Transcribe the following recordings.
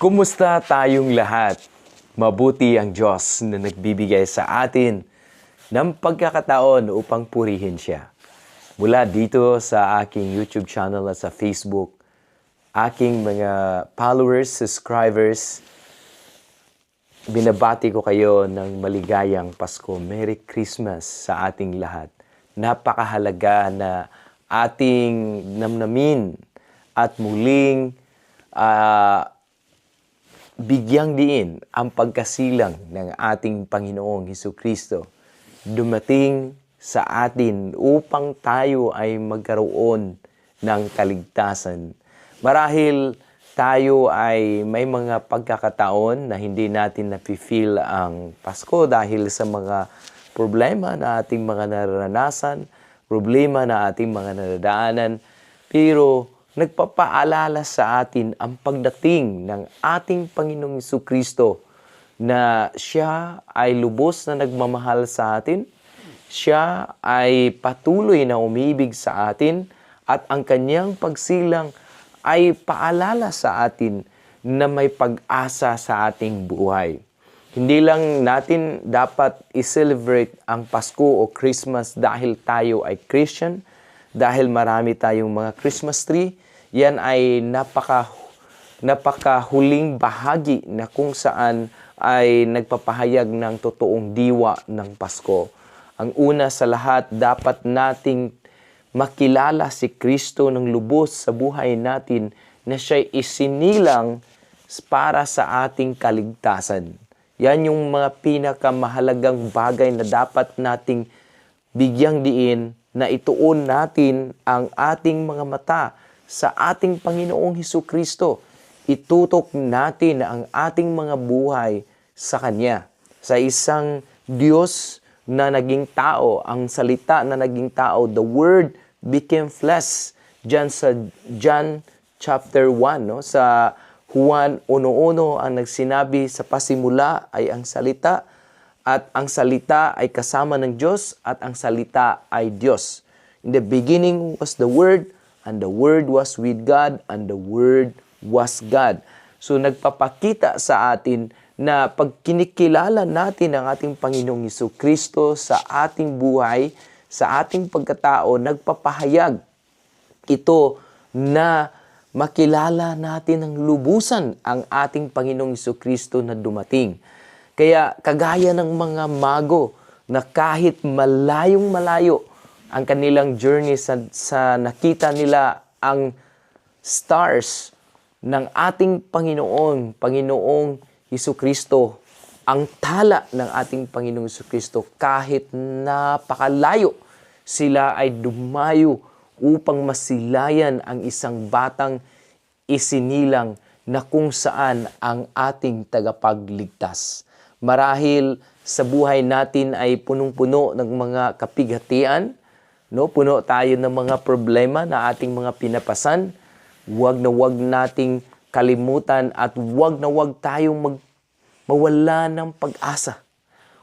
Kumusta tayong lahat? Mabuti ang Diyos na nagbibigay sa atin ng pagkakataon upang purihin siya. Mula dito sa aking YouTube channel at sa Facebook, aking mga followers, subscribers, binabati ko kayo ng maligayang Pasko. Merry Christmas sa ating lahat. Napakahalaga na ating namnamin at muling bigyang diin ang pagkasilang ng ating Panginoong Hesukristo. Dumating sa atin upang tayo ay magkaroon ng kaligtasan. Marahil tayo ay may mga pagkakataon na hindi natin nafe-feel ang Pasko dahil sa mga problema na ating mga naranasan, problema na ating mga nadadaanan, pero nagpapaalala sa atin ang pagdating ng ating Panginoong Hesukristo na siya ay lubos na nagmamahal sa atin, siya ay patuloy na umibig sa atin, at ang kanyang pagsilang ay paalala sa atin na may pag-asa sa ating buhay. Hindi lang natin dapat i-celebrate ang Pasko o Christmas dahil tayo ay Christian, dahil marami tayong mga Christmas tree. Yan ay napakahuling bahagi na kung saan ay nagpapahayag ng totoong diwa ng Pasko. Ang una sa lahat, dapat nating makilala si Kristo ng lubos sa buhay natin na siya'y isinilang para sa ating kaligtasan. Yan yung mga pinakamahalagang bagay na dapat nating bigyang diin, na ituon natin ang ating mga mata sa ating Panginoong Hesukristo. Itutok natin ang ating mga buhay sa Kanya. Sa isang Diyos na naging tao, ang salita na naging tao, the Word became flesh. Diyan sa John chapter 1, no? Sa Juan 1:1 ang nagsinabi, sa pasimula ay ang salita, at ang salita ay kasama ng Diyos, at ang salita ay Diyos. In the beginning was the Word, and the Word was with God, and the Word was God. So nagpapakita sa atin na pag kinikilala natin ang ating Panginoong Hesukristo sa ating buhay, sa ating pagkatao, nagpapahayag ito na makilala natin ng lubusan ang ating Panginoong Hesukristo na dumating. Kaya kagaya ng mga mago na kahit malayong malayo ang kanilang journey sa nakita nila ang stars ng ating Panginoong Hesukristo, ang tala ng ating Panginoong Hesukristo, kahit napakalayo, sila ay dumayo upang masilayan ang isang batang isinilang na kung saan ang ating tagapagligtas. Marahil sa buhay natin ay punong-puno ng mga kapighatian, no? Puno tayo ng mga problema na ating mga pinapasan. Huwag na huwag nating kalimutan at huwag na huwag tayong mawala ng pag-asa.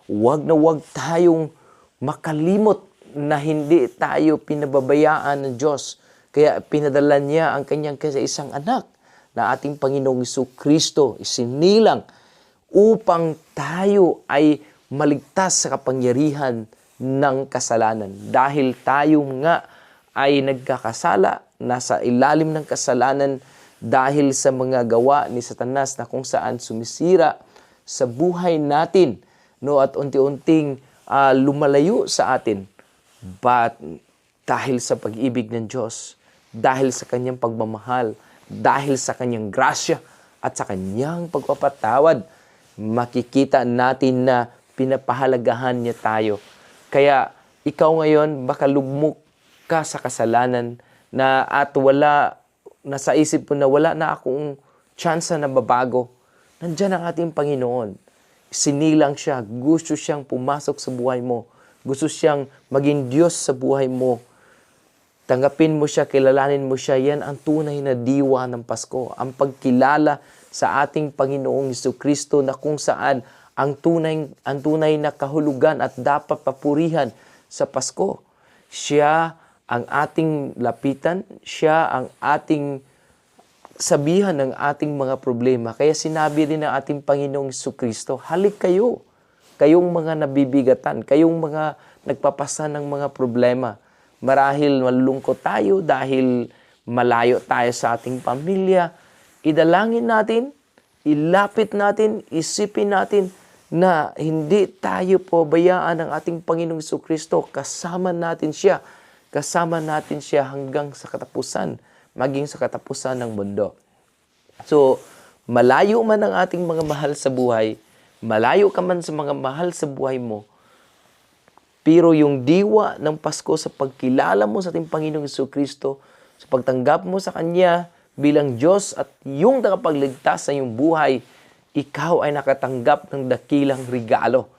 Huwag na huwag tayong makalimot na hindi tayo pinababayaan ng Diyos. Kaya pinadala niya ang kanyang isang anak na ating Panginoong Hesukristo, isinilang upang tayo ay maligtas sa kapangyarihan ng kasalanan. Dahil tayo nga ay nagkakasala, nasa ilalim ng kasalanan dahil sa mga gawa ni Satanas na kung saan sumisira sa buhay natin, no, at unti-unting lumalayo sa atin. But dahil sa pag-ibig ng Diyos, dahil sa kanyang pagmamahal, dahil sa kanyang grasya at sa kanyang pagpapatawad, makikita natin na pinapahalagahan niya tayo. Kaya ikaw ngayon, baka lugmok ka sa kasalanan na at wala, nasa isip mo na wala na akong tsansa na mabago. Nandiyan ang ating Panginoon. Sinilang siya, gusto siyang pumasok sa buhay mo. Gusto siyang maging Diyos sa buhay mo. Tanggapin mo siya, kilalanin mo siya. Yan ang tunay na diwa ng Pasko. Ang pagkilala sa ating Panginoong Hesukristo na kung saan ang tunay na kahulugan at dapat papurihan sa Pasko. Siya ang ating lapitan, siya ang ating sabihan ng ating mga problema. Kaya sinabi din ng ating Panginoong Jesucristo, halik kayo, kayong mga nabibigatan, kayong mga nagpapasa ng mga problema. Marahil malungkot tayo dahil malayo tayo sa ating pamilya. Idalangin natin, ilapit natin, isipin natin na hindi tayo pabayaan ng ating Panginoong Jesucristo. Kasama natin siya hanggang sa katapusan, maging sa katapusan ng mundo. So, malayo man ang ating mga mahal sa buhay, malayo ka man sa mga mahal sa buhay mo, pero yung diwa ng Pasko sa pagkilala mo sa ating Panginoong Jesucristo, sa pagtanggap mo sa Kanya bilang Diyos at yung nakapagligtas sa iyong buhay, ikaw ay nakatanggap ng dakilang regalo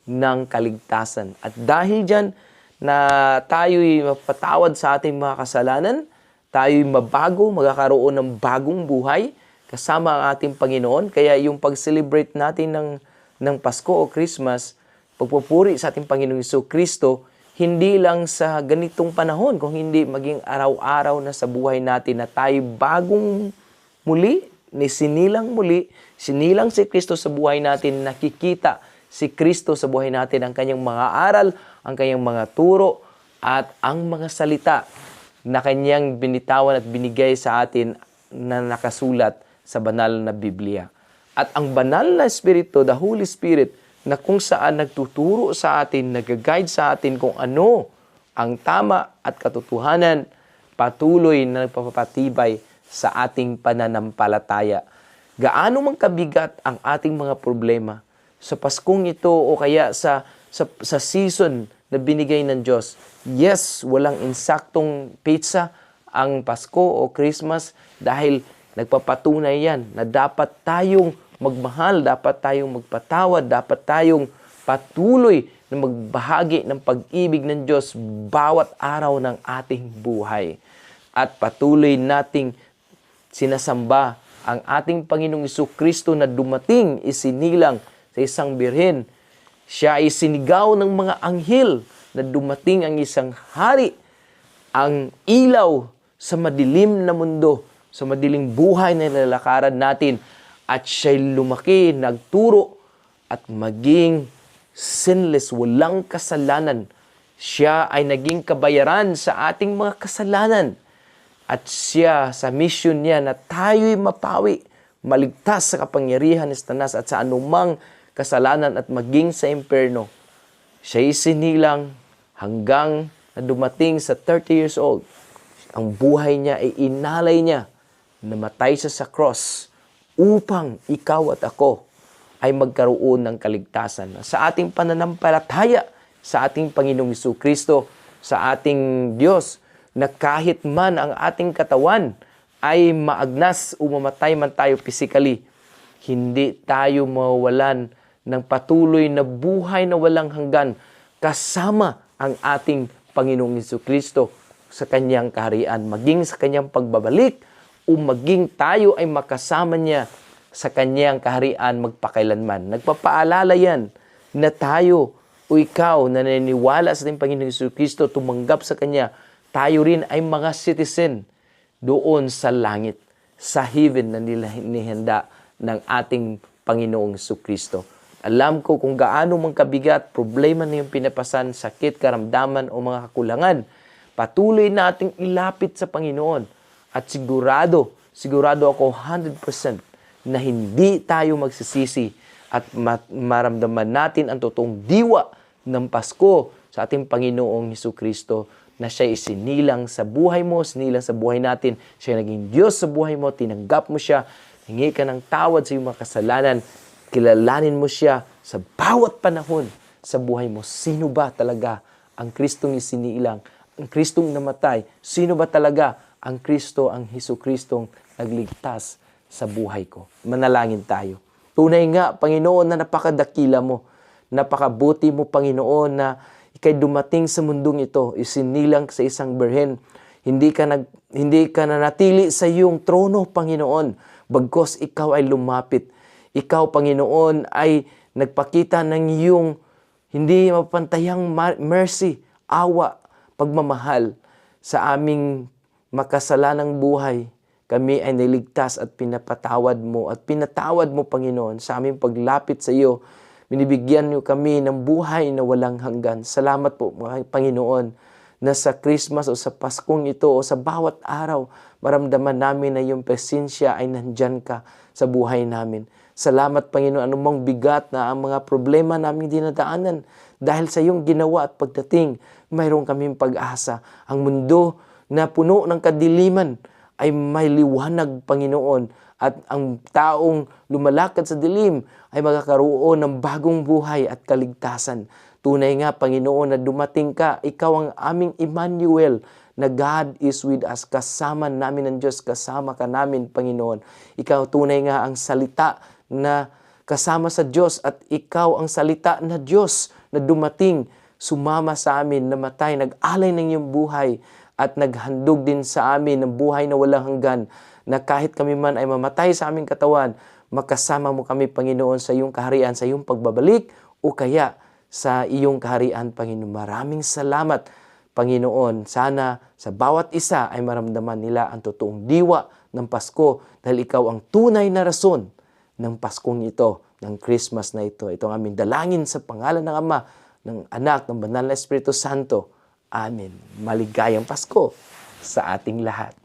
ng kaligtasan. At dahil dyan, na tayo'y mapatawad sa ating mga kasalanan, tayo'y mabago, magkakaroon ng bagong buhay kasama ang ating Panginoon. Kaya yung pag-celebrate natin ng Pasko o Christmas, pagpupuri sa ating Panginoong Jesucristo, hindi lang sa ganitong panahon, kung hindi maging araw-araw na sa buhay natin na tayo bagong muli, sinilang si Kristo sa buhay natin, nakikita si Kristo sa buhay natin, ang kanyang mga aral, ang kanyang mga turo, at ang mga salita na kanyang binitawan at binigay sa atin na nakasulat sa banal na Biblia. At ang banal na Espiritu, the Holy Spirit, na kung saan nagtuturo sa atin, nag-guide sa atin kung ano ang tama at katotohanan, patuloy na nagpapatibay sa ating pananampalataya. Gaano man kabigat ang ating mga problema sa Paskong ito o kaya sa season na binigay ng Diyos. Yes, walang insaktong pizza ang Pasko o Christmas dahil nagpapatunay yan na dapat tayong magmahal, dapat tayong magpatawad, dapat tayong patuloy na magbahagi ng pag-ibig ng Diyos bawat araw ng ating buhay. At patuloy nating sinasamba ang ating Panginoong Jesucristo na dumating, isinilang sa isang birhen. Siya ay sinigaw ng mga anghel na dumating ang isang hari, ang ilaw sa madilim na mundo, sa madiling buhay na nilalakaran natin. At siya'y lumaki, nagturo, at maging sinless, walang kasalanan. Siya ay naging kabayaran sa ating mga kasalanan. At siya, sa mission niya na tayo'y mapawi, maligtas sa kapangyarihan ni Satanas at sa anumang kasalanan at maging sa impyerno. Siya'y sinilang hanggang na dumating sa 30 years old. Ang buhay niya ay inalay niya, namatay siya sa cross, upang ikaw at ako ay magkaroon ng kaligtasan. Sa ating pananampalataya sa ating Panginoong Jesucristo, sa ating Diyos, na kahit man ang ating katawan ay maagnas o mamatay man tayo physically, hindi tayo mawawalan ng patuloy na buhay na walang hanggan kasama ang ating Panginoong Jesucristo sa kanyang kaharian, maging sa kanyang pagbabalik, o maging tayo ay makasama niya sa kanyang kaharian magpakailanman. Nagpapaalala yan na tayo o ikaw na naniniwala sa ating Panginoong Jesucristo, tumanggap sa Kanya, tayo rin ay mga citizen doon sa langit, sa heaven na nihanda ng ating Panginoong Jesucristo. Alam ko kung gaano mang kabigat, problema na yung pinapasan, sakit, karamdaman o mga kakulangan, patuloy nating ilapit sa Panginoon. At sigurado ako 100% na hindi tayo magsisisi at maramdaman natin ang totoong diwa ng Pasko sa ating Panginoong Jesucristo na siya isinilang sa buhay mo, sinilang sa buhay natin. Siya naging Diyos sa buhay mo, tinanggap mo siya, hingi ka ng tawad sa iyong mga kasalanan, kilalanin mo siya sa bawat panahon sa buhay mo. Sino ba talaga ang Kristong isinilang, ang Kristong namatay? Sino ba talaga ang Kristo, ang Jesucristong nagligtas sa buhay ko? Manalangin tayo. Tunay nga, Panginoon, na napakadakila mo, napakabuti mo, Panginoon, na ikay dumating sa mundong ito, isinilang sa isang birhen. Hindi ka nanatili sa iyong trono, Panginoon, bagkos ikaw ay lumapit. Ikaw, Panginoon, ay nagpakita ng iyong hindi mapantayang mercy, awa, pagmamahal sa aming makasalanang buhay. kami ay niligtas at pinapatawad mo at pinatawad mo, Panginoon, sa aming paglapit sa iyo. Binibigyan niyo kami ng buhay na walang hanggan. Salamat po, Panginoon, na sa Christmas o sa Paskong ito o sa bawat araw, maramdaman namin na yung presensya ay nandyan ka sa buhay namin. Salamat, Panginoon, anumang bigat na ang mga problema namin dinadaanan, dahil sa iyong ginawa at pagdating, mayroon kaming pag-asa. Ang mundo na puno ng kadiliman ay may liwanag, Panginoon, at ang taong lumalakad sa dilim ay magkakaroon ng bagong buhay at kaligtasan. Tunay nga, Panginoon, na dumating ka, ikaw ang aming Emmanuel, na God is with us. Kasama namin ng Diyos, kasama ka namin, Panginoon. Ikaw tunay nga ang salita na kasama sa Diyos, at ikaw ang salita na Diyos na dumating, sumama sa amin, namatay, nag-alay ng iyong buhay, at naghandog din sa amin ng buhay na walang hanggan, na kahit kami man ay mamatay sa aming katawan, makasama mo kami, Panginoon, sa iyong kaharian, sa iyong pagbabalik, o kaya sa iyong kaharian, Panginoon. Maraming salamat, Panginoon. Sana sa bawat isa ay maramdaman nila ang totoong diwa ng Pasko, dahil ikaw ang tunay na rason ng Paskong ito, ng Christmas na ito. Ito ang aming dalangin sa pangalan ng Ama, ng Anak, ng Banal na Espiritu Santo. Amen. Maligayang Pasko sa ating lahat.